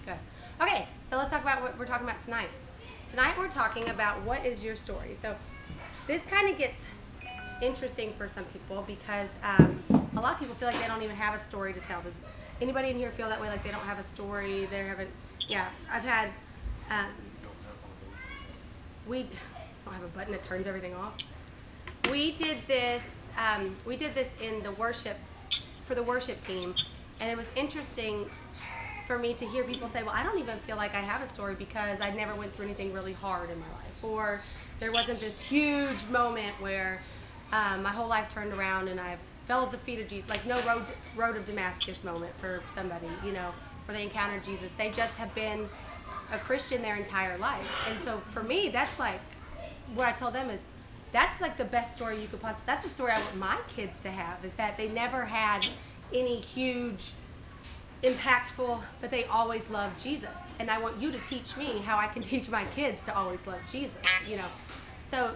Good. Okay, so let's talk about what we're talking about tonight. Tonight we're talking about what is your story. So this kind of gets interesting for some people because a lot of people feel like they don't even have a story to tell. Does anybody in here feel that way? Like they don't have a story? They haven't. Yeah, I've had. We don't have a button that turns everything off. We did this. We did this in the worship for the worship team, and it was interesting for me to hear people say, well, I don't even feel like I have a story because I never went through anything really hard in my life, or there wasn't this huge moment where my whole life turned around and I fell at the feet of Jesus, like no road of Damascus moment for somebody, you know, where they encountered Jesus. They just have been a Christian their entire life. And so for me, that's like, what I told them is, that's like the best story you could possibly, that's the story I want my kids to have, is that they never had any huge, impactful, but they always loved Jesus. And I want you to teach me how I can teach my kids to always love Jesus, you know. So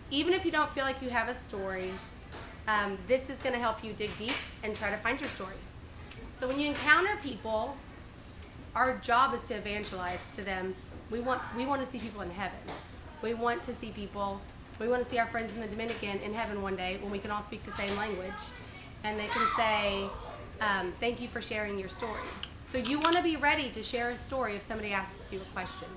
even if you don't feel like you have a story, this is going to help you dig deep and try to find your story. So when you encounter people, our job is to evangelize to them. We want to see people in heaven. We want to see our friends in the Dominican in heaven one day when we can all speak the same language. And they can say, thank you for sharing your story. So you want to be ready to share a story if somebody asks you a question.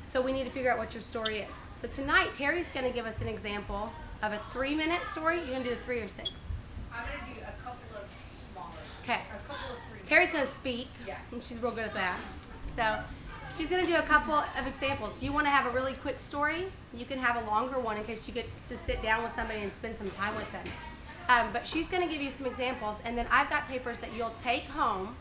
So we need to figure out what your story is. So tonight, Terry's going to give us an example of a 3-minute story. You're going to do 3 or 6? I'm going to do a couple of smaller. Okay. A couple of 3 minutes. Terry's going to speak. Yeah. And she's real good at that. So she's going to do a couple of examples. You want to have a really quick story, you can have a longer one in case you get to sit down with somebody and spend some time with them. But she's going to give you some examples, and then I've got papers that you'll take home.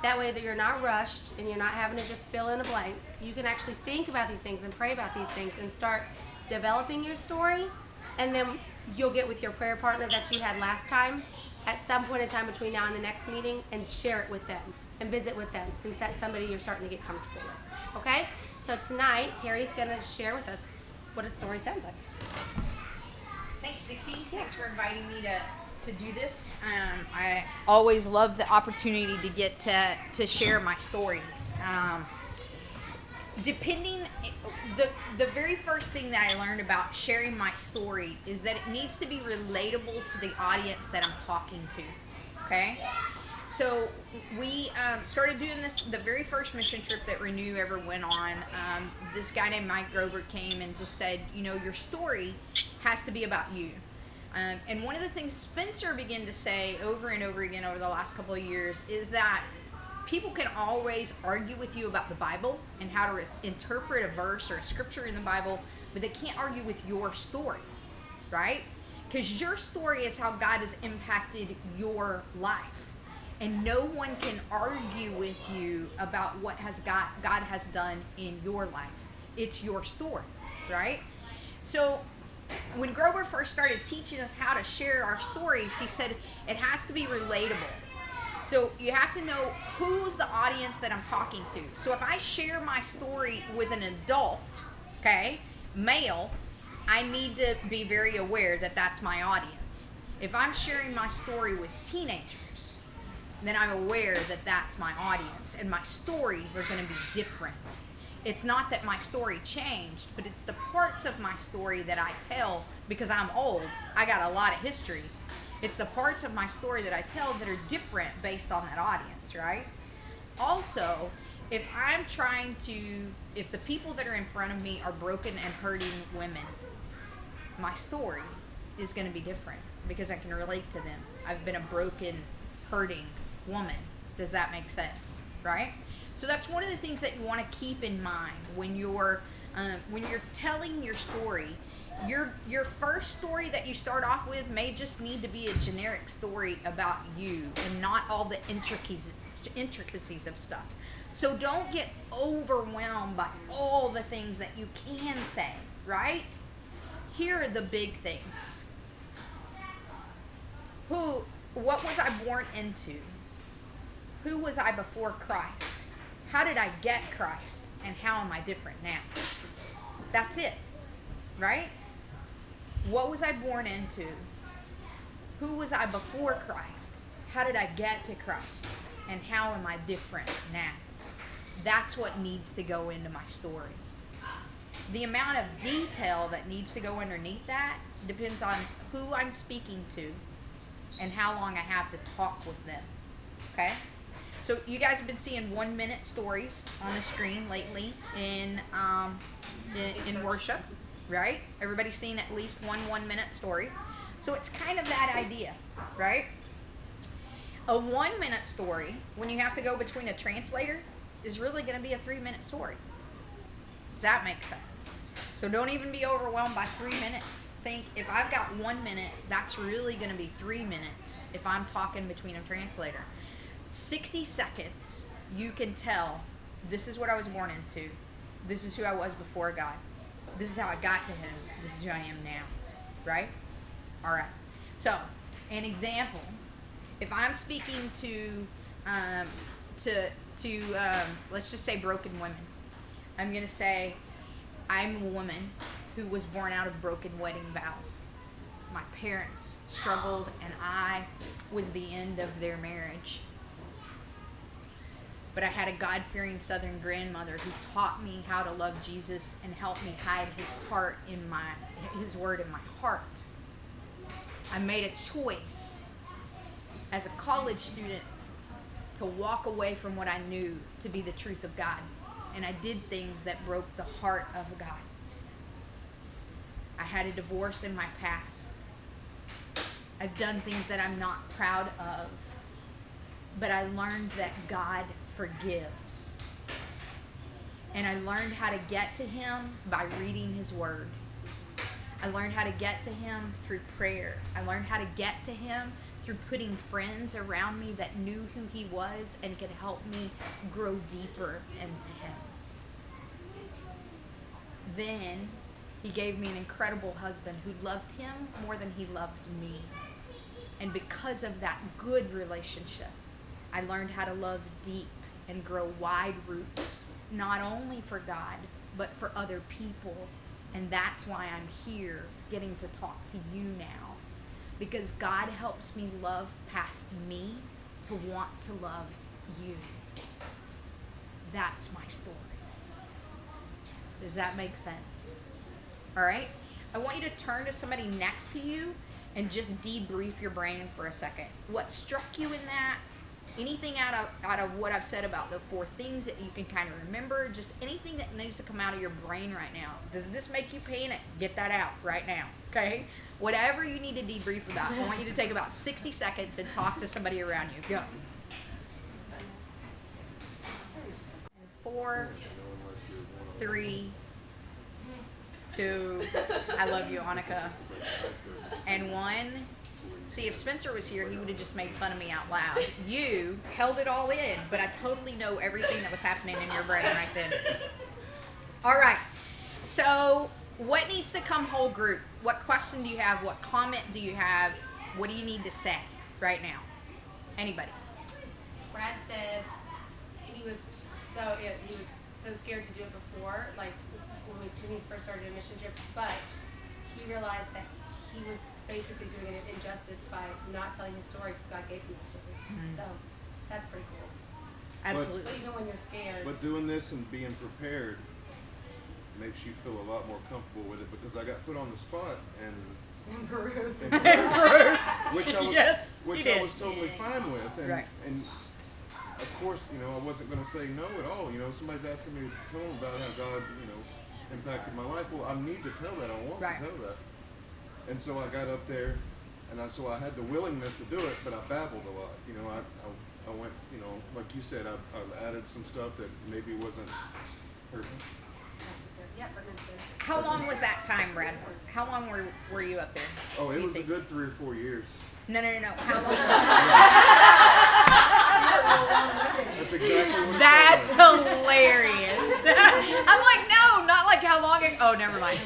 That way that you're not rushed and you're not having to just fill in a blank. You can actually think about these things and pray about these things and start developing your story. And then you'll get with your prayer partner that you had last time at some point in time between now and the next meeting and share it with them and visit with them, since that's somebody you're starting to get comfortable with. Okay? So tonight, Terry's going to share with us what a story sounds like. Thanks, Dixie. Thanks for inviting me to do this. I always love the opportunity to get to share my stories. The very first thing that I learned about sharing my story is that it needs to be relatable to the audience that I'm talking to. Okay? So we started doing this, the very first mission trip that Renew ever went on. This guy named Mike Grover came and just said, you know, your story has to be about you. And one of the things Spencer began to say over and over again over the last couple of years is that people can always argue with you about the Bible and how to interpret a verse or a scripture in the Bible, but they can't argue with your story, right? Because your story is how God has impacted your life. And no one can argue with you about what God has done in your life. It's your story, right? So when Grover first started teaching us how to share our stories, he said it has to be relatable. So you have to know who's the audience that I'm talking to. So if I share my story with an adult, okay, male, I need to be very aware that that's my audience. If I'm sharing my story with teenagers, then I'm aware that that's my audience, and my stories are going to be different. It's not that my story changed, but it's the parts of my story that I tell because I'm old. I got a lot of history. It's the parts of my story that I tell that are different based on that audience, right? Also, if the people that are in front of me are broken and hurting women, my story is going to be different because I can relate to them. I've been a broken, hurting woman. Does that make sense, right? So that's one of the things that you want to keep in mind when you're telling your story. Your first story that you start off with may just need to be a generic story about you and not all the intricacies of stuff. So don't get overwhelmed by all the things that you can say, right? Here are the big things. What was I born into? Who was I before Christ? How did I get Christ? And how am I different now? That's it, right? What was I born into? Who was I before Christ? How did I get to Christ? And how am I different now? That's what needs to go into my story. The amount of detail that needs to go underneath that depends on who I'm speaking to and how long I have to talk with them. Okay? So you guys have been seeing 1 minute stories on the screen lately in worship, right? Everybody's seen at least one 1 minute story. So it's kind of that idea, right? A 1 minute story, when you have to go between a translator, is really going to be a 3 minute story. Does that make sense? So don't even be overwhelmed by 3 minutes. Think, if I've got 1 minute, that's really going to be 3 minutes if I'm talking between a translator. 60 seconds, you can tell, this is what I was born into. This is who I was before God. This is how I got to Him. This is who I am now. Right? All right. So, an example. If I'm speaking to let's just say broken women, I'm going to say, I'm a woman who was born out of broken wedding vows. My parents struggled, and I was the end of their marriage. But I had a God-fearing Southern grandmother who taught me how to love Jesus and helped me hide His word in my heart. I made a choice as a college student to walk away from what I knew to be the truth of God. And I did things that broke the heart of God. I had a divorce in my past. I've done things that I'm not proud of. But I learned that God forgives. And I learned how to get to Him by reading His word. I learned how to get to Him through prayer. I learned how to get to Him through putting friends around me that knew who He was and could help me grow deeper into Him. Then He gave me an incredible husband who loved Him more than he loved me. And because of that good relationship, I learned how to love deep and grow wide roots, not only for God, but for other people. And that's why I'm here getting to talk to you now. Because God helps me love past me to want to love you. That's my story. Does that make sense? All right? I want you to turn to somebody next to you and just debrief your brain for a second. What struck you in that? Anything out of what I've said about the 4 things that you can kind of remember? Just anything that needs to come out of your brain right now. Does this make you panic? Get that out right now, okay? Whatever you need to debrief about, I want you to take about 60 seconds and talk to somebody around you. Go. 4, 3, 2, I love you, Annika, and 1. See, if Spencer was here, he would have just made fun of me out loud. You held it all in, but I totally know everything that was happening in your brain right then. All right. So, what needs to come whole group? What question do you have? What comment do you have? What do you need to say right now? Anybody? Brad said he was so scared to do it before, like when he first started a mission trip, but he realized that he was basically doing it an injustice by not telling his story because God gave him the story. Mm-hmm. So that's pretty cool. Absolutely. So even when you're scared. But doing this and being prepared makes you feel a lot more comfortable with it, because I got put on the spot and in Peru. Which I was Yes, I was totally fine with, and right. and of course, I wasn't going to say no at all. Somebody's asking me to tell them about how God, impacted my life. Well, I need to tell that. I want to tell that. And so I got up there, and so I had the willingness to do it, but I babbled a lot. I went, like you said, I added some stuff that maybe wasn't pertinent. Yeah, pertinent. How long was that time, Brad? How long were you up there? Oh, it was a good 3 or 4 years. No. How long? That's exactly what That's hilarious. I'm like, no, not like how long ago. Oh, never mind.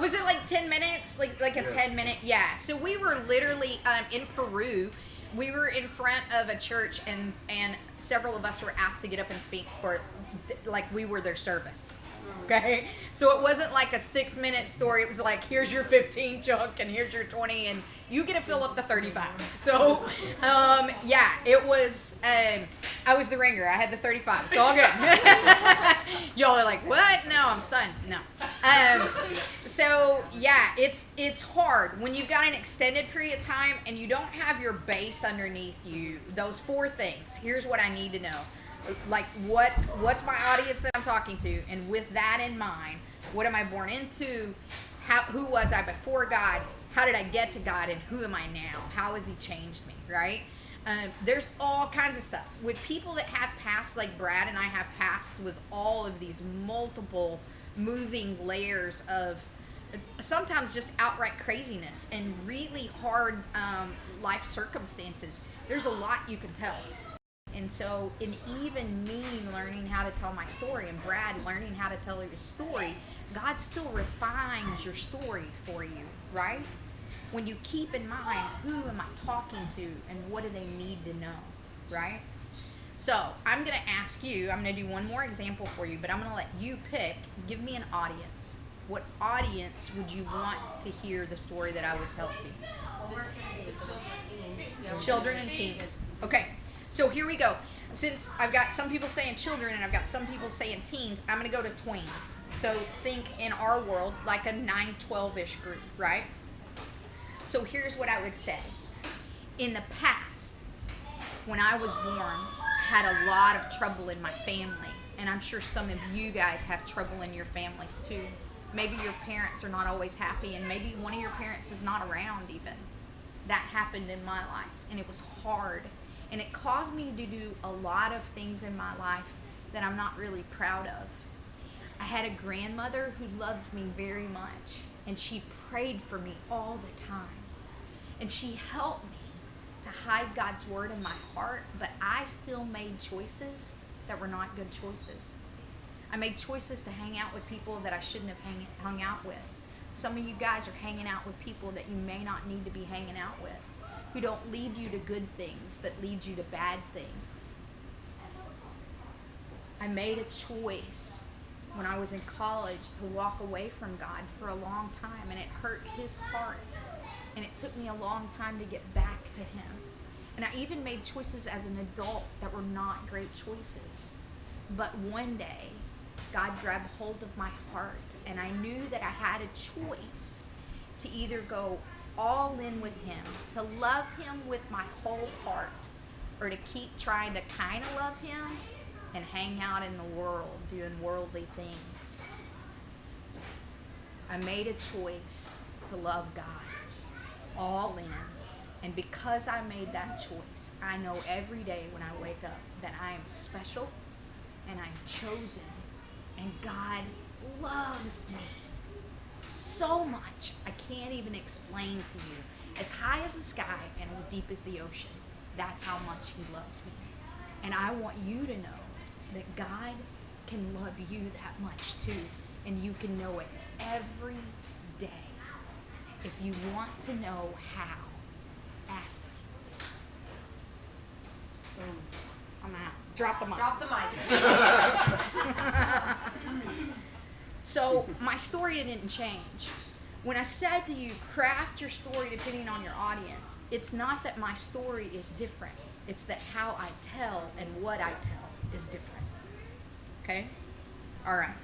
Was it like 10 minutes? Like a 10-minute? Yeah. So we were literally in Peru. We were in front of a church, and several of us were asked to get up and speak for, like, we were their service. Okay, so it wasn't like a 6-minute story. It was like, here's your 15 chunk and here's your 20, and you get to fill up the 35. So, yeah, it was I was the ringer. I had the 35. It's all good. Y'all are like, what? No, I'm stunned. No. So yeah, it's hard when you've got an extended period of time and you don't have your base underneath you. Those 4 things. Here's what I need to know. Like what's my audience that I'm talking to, and with that in mind, what am I born into? Who was I before God? How did I get to God, and who am I now? How has He changed me? Right? There's all kinds of stuff with people that have pasts like Brad and I have pasts with all of these multiple moving layers of sometimes just outright craziness and really hard life circumstances. There's a lot you can tell. And so in even me learning how to tell my story and Brad learning how to tell your story, God still refines your story for you, right? When you keep in mind, who am I talking to and what do they need to know, right? So I'm going to ask you, I'm going to do one more example for you, but I'm going to let you pick, give me an audience. What audience would you want to hear the story that I would tell to? Children and teens. Okay, so here we go. Since I've got some people saying children and I've got some people saying teens, I'm going to go to tweens. So think in our world like a 9-12-ish group, right? So here's what I would say. In the past, when I was born, I had a lot of trouble in my family. And I'm sure some of you guys have trouble in your families too. Maybe your parents are not always happy, and maybe one of your parents is not around even. That happened in my life, and it was hard. And it caused me to do a lot of things in my life that I'm not really proud of. I had a grandmother who loved me very much, and she prayed for me all the time. And she helped me to hide God's word in my heart, but I still made choices that were not good choices. I made choices to hang out with people that I shouldn't have hung out with. Some of you guys are hanging out with people that you may not need to be hanging out with, who don't lead you to good things, but lead you to bad things. I made a choice when I was in college to walk away from God for a long time, and it hurt His heart. And it took me a long time to get back to Him. And I even made choices as an adult that were not great choices. But one day, God grabbed hold of my heart, and I knew that I had a choice to either go all in with Him, to love Him with my whole heart, or to keep trying to kind of love Him and hang out in the world doing worldly things. I made a choice to love God all in. And because I made that choice, I know every day when I wake up that I am special and I'm chosen. And God loves me so much, I can't even explain to you. As high as the sky and as deep as the ocean, that's how much He loves me. And I want you to know that God can love you that much too. And you can know it every day. If you want to know how, ask me. I'm out. Drop the mic. Drop the mic. So my story didn't change. When I said to you, craft your story depending on your audience, it's not that my story is different. It's that how I tell and what I tell is different. Okay? All right.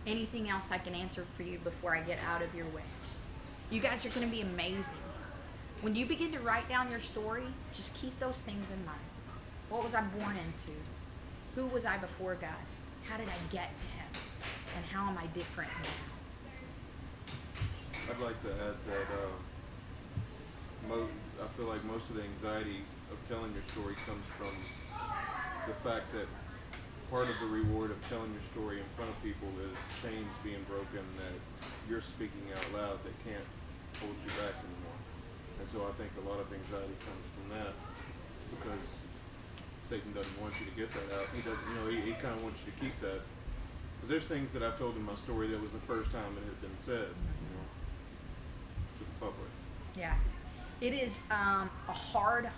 Anything else I can answer for you before I get out of your way? You guys are going to be amazing. When you begin to write down your story, just keep those things in mind. What was I born into? Who was I before God? How did I get to Him? And how am I different now? I'd like to add that I feel like most of the anxiety of telling your story comes from the fact that part of the reward of telling your story in front of people is chains being broken that you're speaking out loud that can't hold you back anymore. And so I think a lot of anxiety comes from that because Satan doesn't want you to get that out. He doesn't, he kind of wants you to keep that. Because there's things that I've told in my story that was the first time it had been said, to the public. Yeah. It is a hard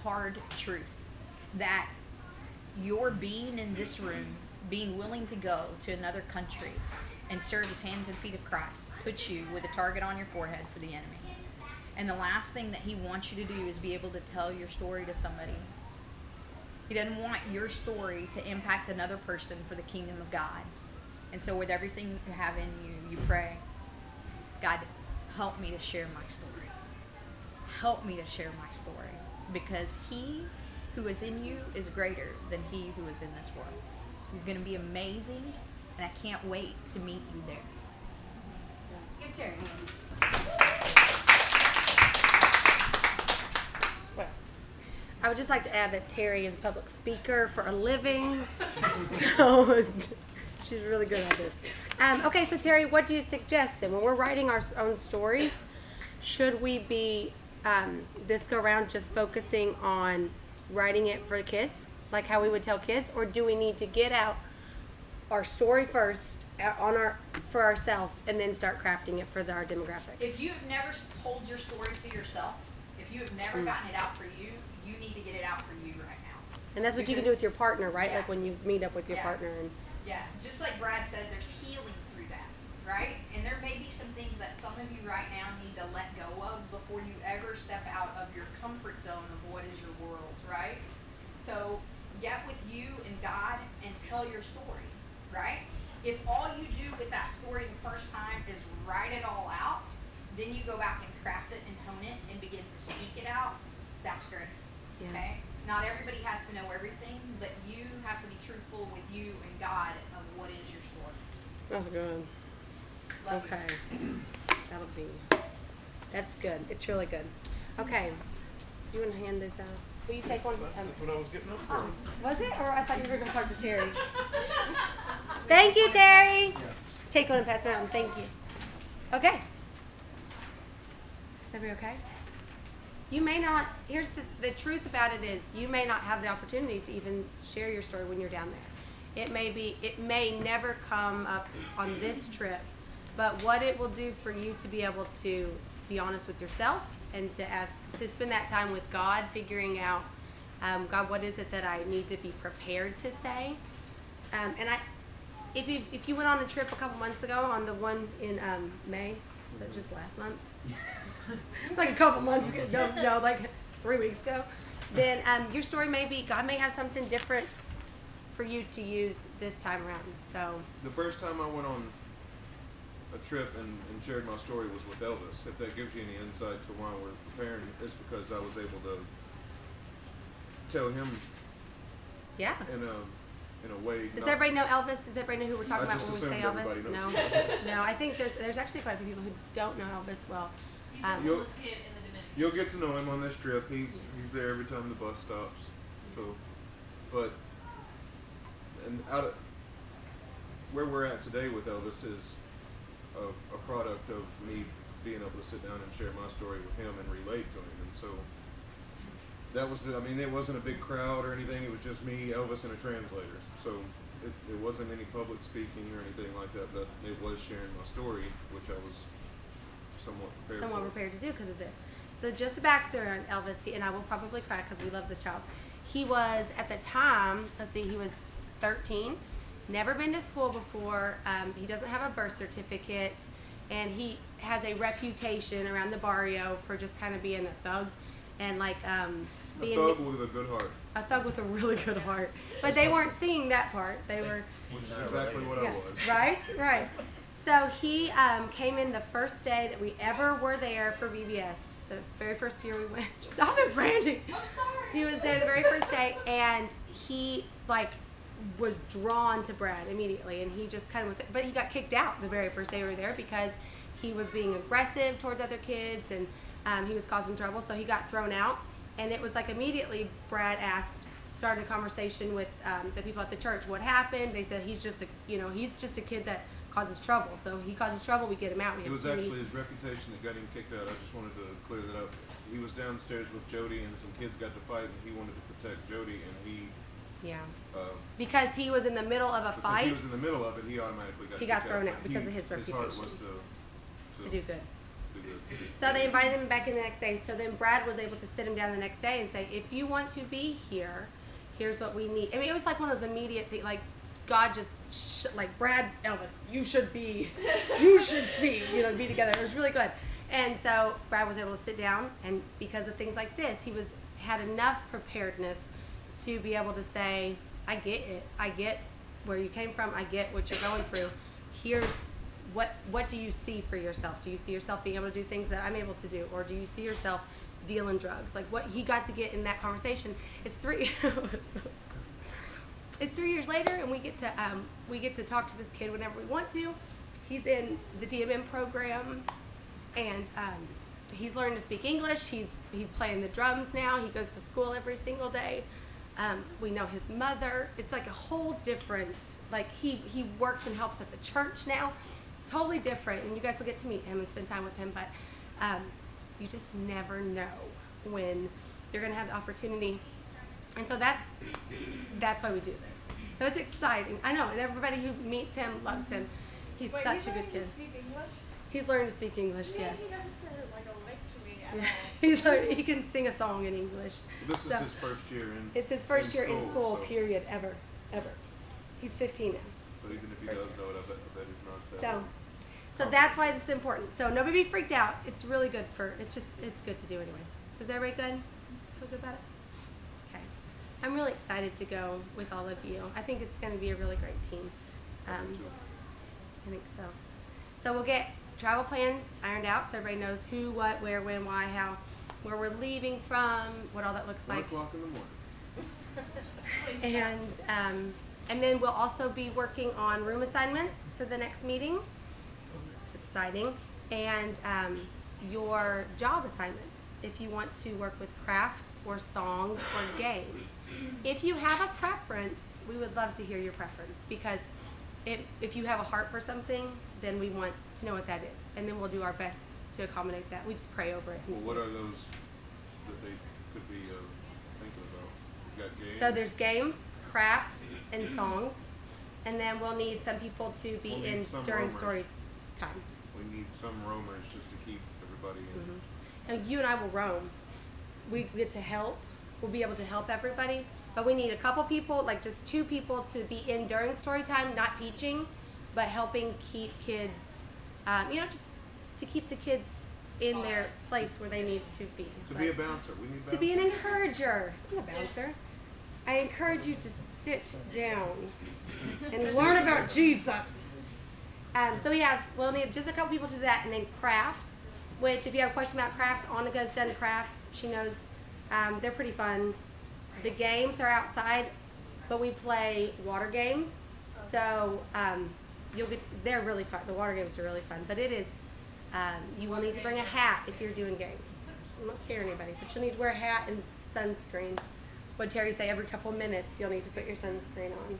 truth that your being in this room, being willing to go to another country and serve as hands and feet of Christ, puts you with a target on your forehead for the enemy. And the last thing that he wants you to do is be able to tell your story to somebody. He doesn't want your story to impact another person for the kingdom of God. And so with everything you have in you, you pray, God, help me to share my story. Help me to share my story. Because he who is in you is greater than he who is in this world. You're going to be amazing, and I can't wait to meet you there. Give Terry a hand. Well, I would just like to add that Terry is a public speaker for a living. So she's really good at this. Okay, so Terry, what do you suggest then? When we're writing our own stories, should we be this go around just focusing on writing it for the kids, like how we would tell kids, or do we need to get out our story first for ourselves and then start crafting it for our demographic? If you have never told your story to yourself, if you have never gotten it out for you, you need to get it out for you right now. And that's what you can do with your partner, right? Yeah. Like when you meet up with your Yeah. partner. And Yeah, just like Brad said, there's healing through that, right? And there may be some things that some of you right now need to let go of before you ever step out of your comfort zone of what is your world, right? So get with you and God and tell your story, right? If all you do with that story the first time is write it all out, then you go back and craft it and hone it and begin to speak it out, that's great, Yeah. okay? Not everybody has to know everything, but you have to be truthful with you and God of what is your story. that's good. Love you. Okay. That's good. It's really good. Okay. You want to hand this out? Will you take one? That's what I was getting up for. Oh, was it? Or I thought you were going to talk to Terry. Thank you, Terry. Take one and pass it around. Thank you. Okay. Is everybody okay? You may not, here's the truth about it is you may not have the opportunity to even share your story when you're down there. It may never come up on this trip, but what it will do for you to be able to be honest with yourself and to spend that time with God, figuring out, God, what is it that I need to be prepared to say? If you went on a trip a couple months ago, on the one in May, was that just last month? Like a couple months ago, no, like 3 weeks ago, then your story may be, God may have something different for you to use this time around. So The first time I went on a trip and shared my story was with Elvis. If that gives you any insight to why we're preparing, it's because I was able to tell him yeah. in a way. Does everybody know Elvis? Does everybody know who we're talking I about just when we say assumed Elvis? everybody No, knows. no. I think there's actually quite a few people who don't know Elvis well. You'll, you'll get to know him on this trip. He's there every time the bus stops. So, but and out of where we're at today with Elvis is a product of me being able to sit down and share my story with him and relate to him. And so that was it wasn't a big crowd or anything. It was just me, Elvis, and a translator. So it wasn't any public speaking or anything like that, but it was sharing my story, which I was somewhat prepared to do because of this. So just the backstory on Elvis, and I will probably cry because we love this child. He was, at the time, he was 13, never been to school before. He doesn't have a birth certificate, and he has a reputation around the barrio for just kind of being a thug and being a thug with a good heart. A thug with a really good heart. But they weren't seeing that part. They were. Which is exactly what I was. Right. So he came in the first day that we ever were there for VBS. The very first year we went. Stop it, Brandy. I'm sorry. He was there the very first day, and he was drawn to Brad immediately, and he just kind of was. But he got kicked out the very first day we were there because he was being aggressive towards other kids, and he was causing trouble. So he got thrown out, and it was immediately Brad started a conversation with the people at the church. What happened? They said he's just a kid that causes trouble. So he causes trouble, we get him out. It was actually his reputation that got him kicked out. I just wanted to clear that up. He was downstairs with Jody, and some kids got to fight, and he wanted to protect Jody, and he. Yeah. Because he was in the middle of a fight. Because he was in the middle of it, he automatically got. He got thrown out because of his reputation. His heart was to do good. Do good. So they invited him back in the next day. So then Brad was able to sit him down the next day and say, if you want to be here, here's what we need. I mean, it was one of those immediate things, God just, Brad, Elvis, you should speak, be together. It was really good. And so Brad was able to sit down, and because of things like this, he had enough preparedness to be able to say, I get it. I get where you came from. I get what you're going through. Here's what do you see for yourself? Do you see yourself being able to do things that I'm able to do? Or do you see yourself dealing drugs? Like what he got to get in that conversation. It's 3 it's 3 years later, and we get to talk to this kid whenever we want to. He's in the DMM program, and he's learning to speak English. He's playing the drums now. He goes to school every single day. We know his mother. It's like a whole different, like he works and helps at the church now. Totally different, and you guys will get to meet him and spend time with him, but you just never know when you're going to have the opportunity. And so that's why we do this. So it's exciting. I know, and everybody who meets him loves him. He's such a good kid. Speak English? He's learning to speak English, Yeah, yes. he never said like a lick to me at Yeah. all. He can sing a song in English. This is So, his first year in. it's his first year in school, so- period, ever. He's 15 now. But even if he First does year. know it, I bet he's not that. So that's why this is important. So nobody be freaked out. It's really good it's good to do anyway. So is everybody good? Feel good about it? Okay. I'm really excited to go with all of you. I think it's going to be a really great team. I think so. So we'll get travel plans ironed out so everybody knows who, what, where, when, why, how, where we're leaving from, what all that looks 1 like. o'clock in the morning. And then we'll also be working on room assignments for the next meeting. It's exciting. And your job assignments, if you want to work with crafts or songs or games. If you have a preference, we would love to hear your preference, because if you have a heart for something, then we want to know what that is. And then we'll do our best to accommodate that. We just pray over it. Well, what are those that they could be thinking about? You got games? So there's games, crafts, and songs, and then we'll need some people to be We'll need in some during roamers. story time. We need some roamers just to keep everybody in. And you and I will roam. We get to help. We'll be able to help everybody, but we need a couple people, like just 2 people, to be in during story time, not teaching, but helping keep kids, just to keep the kids in their place where they need to be. To be a bouncer, we need bouncers. To be an encourager. It's not a bouncer. I encourage you to sit down and learn about Jesus. So we'll need just a couple people to do that, and then crafts, which if you have a question about crafts, Annika's done crafts. She knows they're pretty fun. The games are outside, but we play water games. So they're really fun. The water games are really fun, but it is, you will need to bring a hat if you're doing games. I'm not scaring anybody, but you'll need to wear a hat and sunscreen. What Terry say, every couple of minutes you'll need to put your sunscreen on.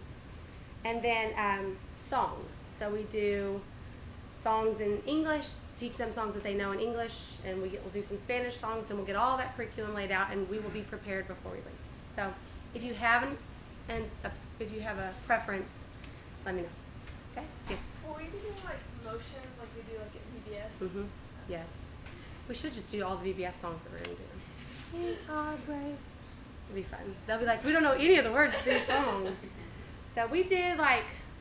And then songs. So we do songs in English, teach them songs that they know in English, and we'll do some Spanish songs, and we'll get all that curriculum laid out, and we will be prepared before we leave. So if you haven't, and if you have a preference, let me know. Okay? Yes. Will we be doing like motions like we do like at VBS? Mm-hmm. Yes. We should just do all the VBS songs that we're going to do. We are brave. It'll be fun. They'll be like, we don't know any of the words to these songs. So we did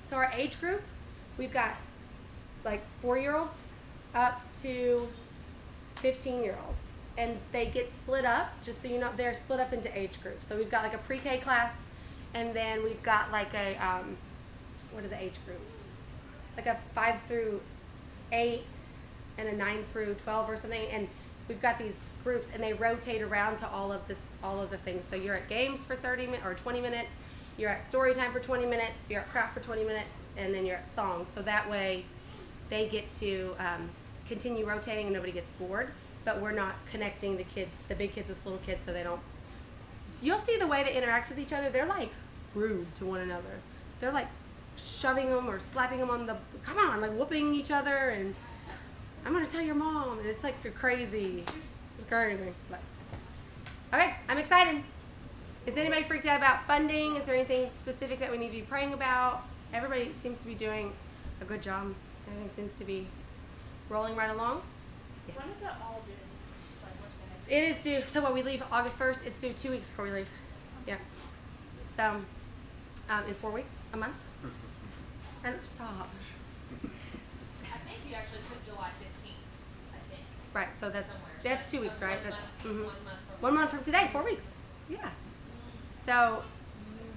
so our age group, we've got 4-year-olds up to 15-year-olds. And they get split up, just so you know, they're split up into age groups. So we've got a pre-K class, and then we've got what are the age groups? Like a 5 through 8 and a 9 through 12 or something. And we've got these groups, and they rotate around to all of the things. So you're at games for 30 minutes or 20 minutes, you're at story time for 20 minutes, you're at craft for 20 minutes, and then you're at song. So that way they get to continue rotating and nobody gets bored. But we're not connecting the big kids with little kids, so they don't. You'll see the way they interact with each other. They're rude to one another. They're shoving them or slapping them on come on, whooping each other, and I'm gonna tell your mom, and it's crazy. It's crazy. But, okay, I'm excited. Is anybody freaked out about funding? Is there anything specific that we need to be praying about? Everybody seems to be doing a good job. Everything seems to be rolling right along. Yes. When is it all due? Like what's the next? It is due. So when we leave August 1st, it's due 2 weeks before we leave. Yeah. So in 4 weeks, a month. And stop. I think you actually put July 15th, I think. Right. So that's Somewhere. that's 2 weeks, So right? one That's month, mhm. 1 month from 1 month from today. 4 weeks. Yeah. So,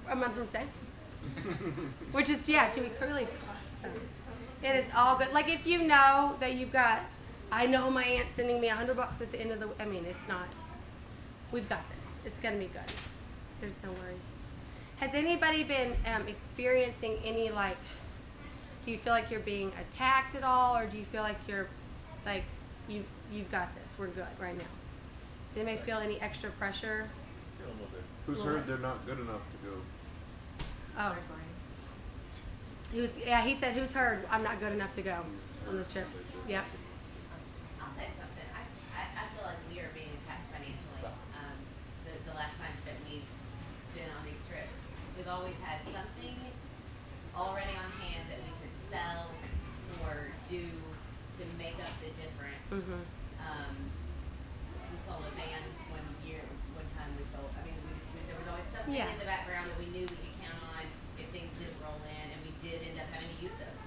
a month from today. Which is, 2 weeks early. So, it is all good. Like, if you know that you've got, I know my aunt's sending me $100 at the end of the, it's not, we've got this. It's going to be good. There's no worry. Has anybody been experiencing any, like, do you feel like you're being attacked at all, or do you feel like you're, like, you've got this, we're good right now? Does anybody feel any extra pressure? Feel a little bit. Who's heard they're not good enough to go? Oh. He said, who's heard I'm not good enough to go on this trip? Yep. I'll say something. I feel like we are being attacked financially. The last times that we've been on these trips, we've always had something already on hand that we could sell or do to make up the difference. Mm-hmm. We sold a van one time we sold, there was always something Yeah. in the background that we knew we could count on if things didn't roll in, and we did end up having to use those.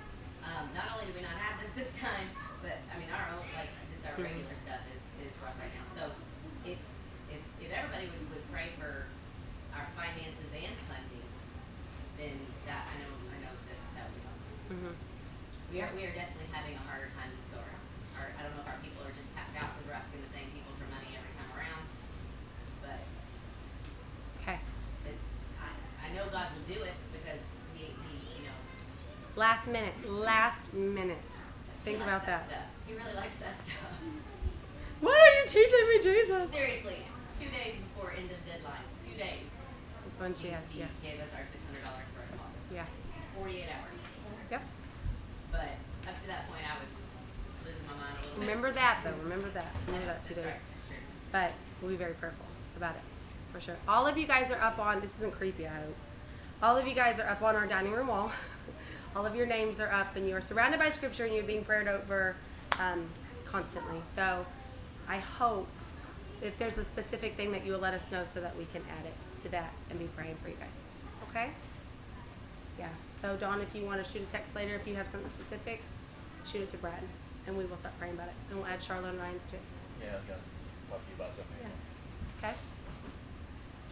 Not only do we not have this time, but our own, like, just our regular stuff is rough right now. So if everybody would pray for our finances and funding, then that I know that would help. Mm-hmm. We are definitely having a harder time this go around. I don't know if our people are just tapped out because we're asking the same people for money every time around, but Okay. I know God will do it because he Last minute. Think he about likes that. stuff. He really likes that stuff. What are you teaching me, Jesus? Seriously, 2 days before end of deadline, 2 days. That's when she had, He yeah. gave us our $600 for a deposit. Yeah. 48 hours. Yep. But up to that point, I was losing my mind a little bit. Remember that, though. Remember that That's today. right. That's true. But we'll be very prayerful about it, for sure. All of you guys are up on, this isn't creepy, I hope. All of you guys are up on our dining room wall. All of your names are up, and you are surrounded by scripture, and you're being prayed over constantly. So I hope if there's a specific thing that you will let us know so that we can add it to that and be praying for you guys. Okay? Yeah. So Dawn, if you want to shoot a text later, if you have something specific, shoot it to Brad, and we will start praying about it. And we'll add Charlotte and Ryan's to it. Yeah, I was gonna talk to you about something. Yeah. Okay?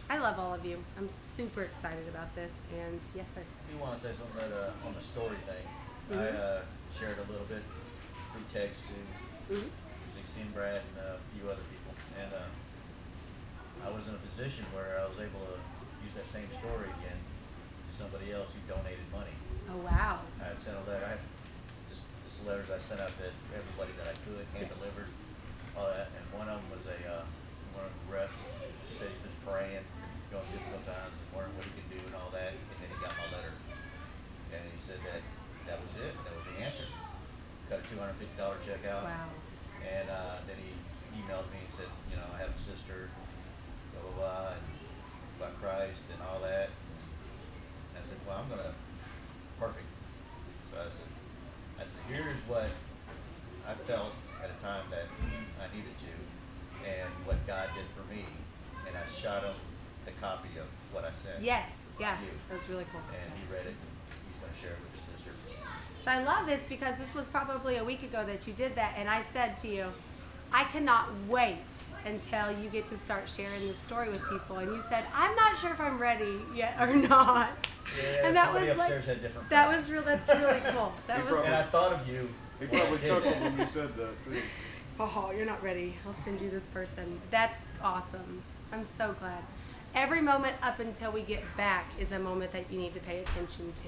I love all of you. I'm super excited about this, and yes, sir. You want to say something on the story thing? Mhm. I shared a little bit through text to Mm-hmm. Dixie and Brad and a few other people, and I was in a position where I was able to use that same story again to somebody else who donated money. Oh, wow. I sent a letter. I had just letters I sent out to everybody that I could, hand delivered, all that. And one of them was one of the reps. He said he'd been praying, going through difficult times, and wondering what he could do and all that. And then he got my letter, and he said that was it. That was the answer. Cut a $250 check out. Wow. And then he emailed me and said, I have a sister, blah blah blah, and about Christ and all that. And I said, well, perfect. So I said, here's what I felt at a time that I needed to, and what God did for me. And I shot him the copy of what I sent. Yes. Yeah. You. That was really cool. And he read it. He's going to share it with his sister. So I love this because this was probably a week ago that you did that, and I said to you, I cannot wait until you get to start sharing this story with people. And you said, I'm not sure if I'm ready yet or not. Yeah, and that somebody was like, upstairs had different that plans. was that's really cool. That He was. probably- And I thought of you. He when I probably did chuckled that. when you said that too. Oh, you're not ready. I'll send you this person. That's awesome. I'm so glad. Every moment up until we get back is a moment that you need to pay attention to.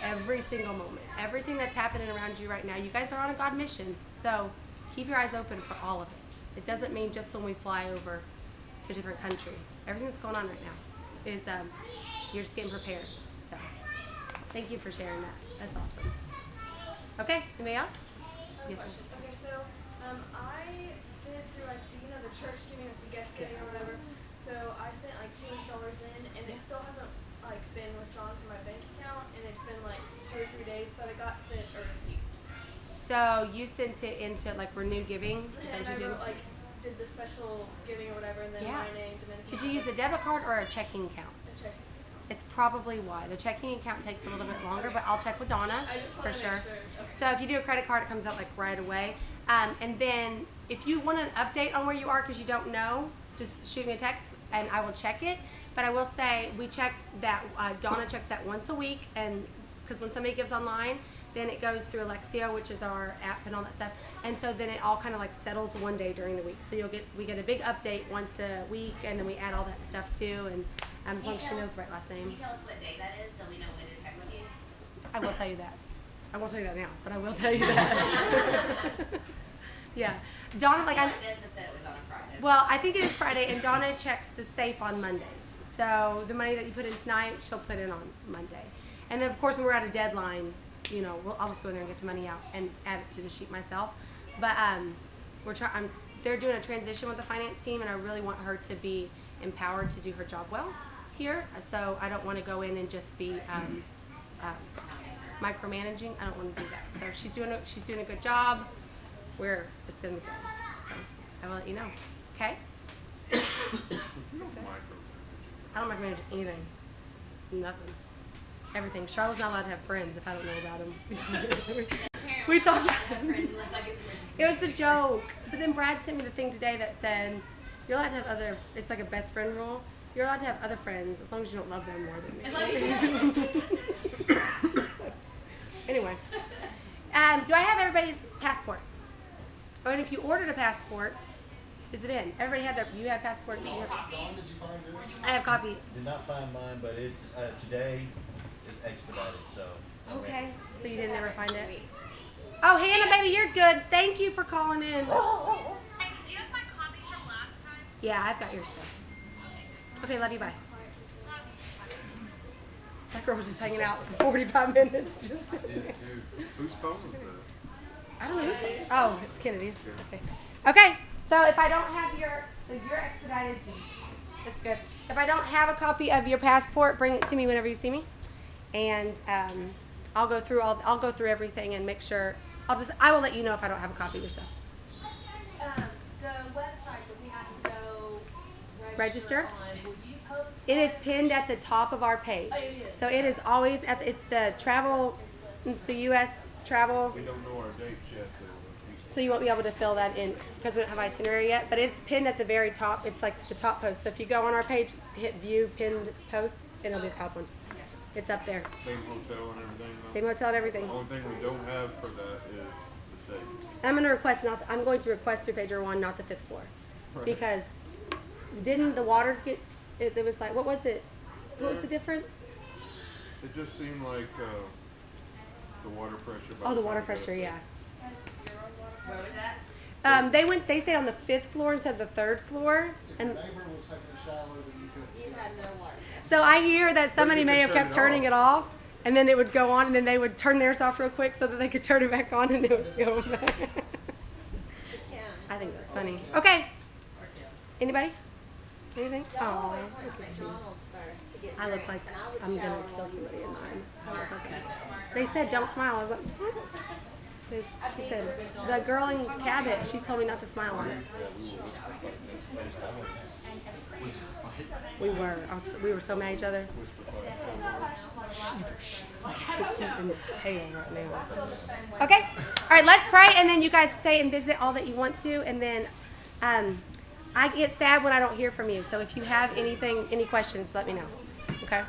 Every single moment. Everything that's happening around you right now. You guys are on a God mission. So keep your eyes open for all of it. It doesn't mean just when we fly over to a different country. Everything that's going on right now is you're just getting prepared. So thank you for sharing that. That's awesome. Okay, anybody else? Yes, ma'am. Okay, so I did through the church giving, the guest giving or whatever. So I sent $200 in, and it still hasn't been withdrawn from my bank account, and it's been 2 or 3 days, but I got sent a receipt. So you sent it into renewed giving? Is that And what I you did? wrote, did the special giving or whatever, and then Yeah. my name, Dominican. Did you use a debit card or a checking account? The check. It's probably why. The checking account takes a little bit longer, but I'll check with Donna I just for want to sure. make sure. Okay. So if you do a credit card, it comes out right away. And then if you want an update on where you are because you don't know, just shoot me a text and I will check it. But I will say we check that. Donna checks that once a week, and because when somebody gives online, then it goes through Alexio, which is our app and all that stuff. And so then it all kind of like settles one day during the week. So we get a big update once a week, and then we add all that stuff too. And as long as she knows the right last Can name, you tell us what day that is so we know when to check with you? I will tell you that. I won't tell you that now, but I will tell you that. Yeah, Donna, like I. Business said it was on a Friday. Well, I think it is Friday, and Donna checks the safe on Mondays. So the money that you put in tonight, she'll put in on Monday. And then, of course, when we're at a deadline, you know, I'll just go in there and get the money out and add it to the sheet myself. But they're doing a transition with the finance team, and I really want her to be empowered to do her job well here. So I don't want to go in and just be micromanaging. I don't want to do that. So she's doing a good job. It's gonna be good. So I will let you know. Okay? You don't micromanage. I don't micromanage anything. Nothing. Everything. Charlotte's not allowed to have friends if I don't know about them. We talked. It was the joke. But then Brad sent me the thing today that said you're allowed to have it's like a best friend rule. You're allowed to have other friends as long as you don't love them more than me. Anyway. Do I have everybody's passport? Oh, and if you ordered a passport, is it in? Everybody had you had passport? Dawn, did you find yours? I have a copy. Did not find mine, but it today is expedited, so. Okay. So you didn't ever find it? Oh, Hannah, baby, you're good. Thank you for calling in. Do you have my copy from last time? Yeah, I've got your stuff. Okay, love you, bye. That girl was just hanging out for 45 minutes. Just I did too. Whose phone was that? I don't know who's. Oh, it's Kennedy's. Okay. Okay. So if I don't have you're expedited. That's good. If I don't have a copy of your passport, bring it to me whenever you see me, and I'll go through everything and make sure. I will let you know if I don't have a copy of your stuff. The website that we have to go Register? on, will you post It is pinned at the top of our page. Oh, it is. So it is always it's the travel. It's the U.S. travel. We don't know our dates yet, though. So you won't be able to fill that in because we don't have itinerary yet, but it's pinned at the very top. It's like the top post. So if you go on our page, hit view pinned posts, it'll be the top one. It's up there. Same hotel and everything, though? Same hotel and everything. The only thing we don't have for that is the dates. I'm going to request through Pager 1, not the 5th floor. Right. Because didn't the water get, it was like, what was it? What was the difference? It just seemed like the water pressure. Oh, the water pressure, yeah. Where was that? They stayed on the 5th floor instead of the 3rd floor. If And your neighbor was taking a shower, then you could. You had no water. so I hear that somebody you may could have kept turn it turning off. it off, and then it would go on, and then they would turn theirs off real quick so that they could turn it back on, and it would go back. I think that's funny. Okay. Anybody? Anything? Oh, I look like I'm gonna kill somebody in mine. I look like that. They said don't smile. I was like, what? 'Cause she said the girl in Cabot. She told me not to smile on it. We were. We were so mad at each other. In the tail right now. Okay. All right. Let's pray, and then you guys stay and visit all that you want to, and then I get sad when I don't hear from you. So if you have any questions, let me know. Okay.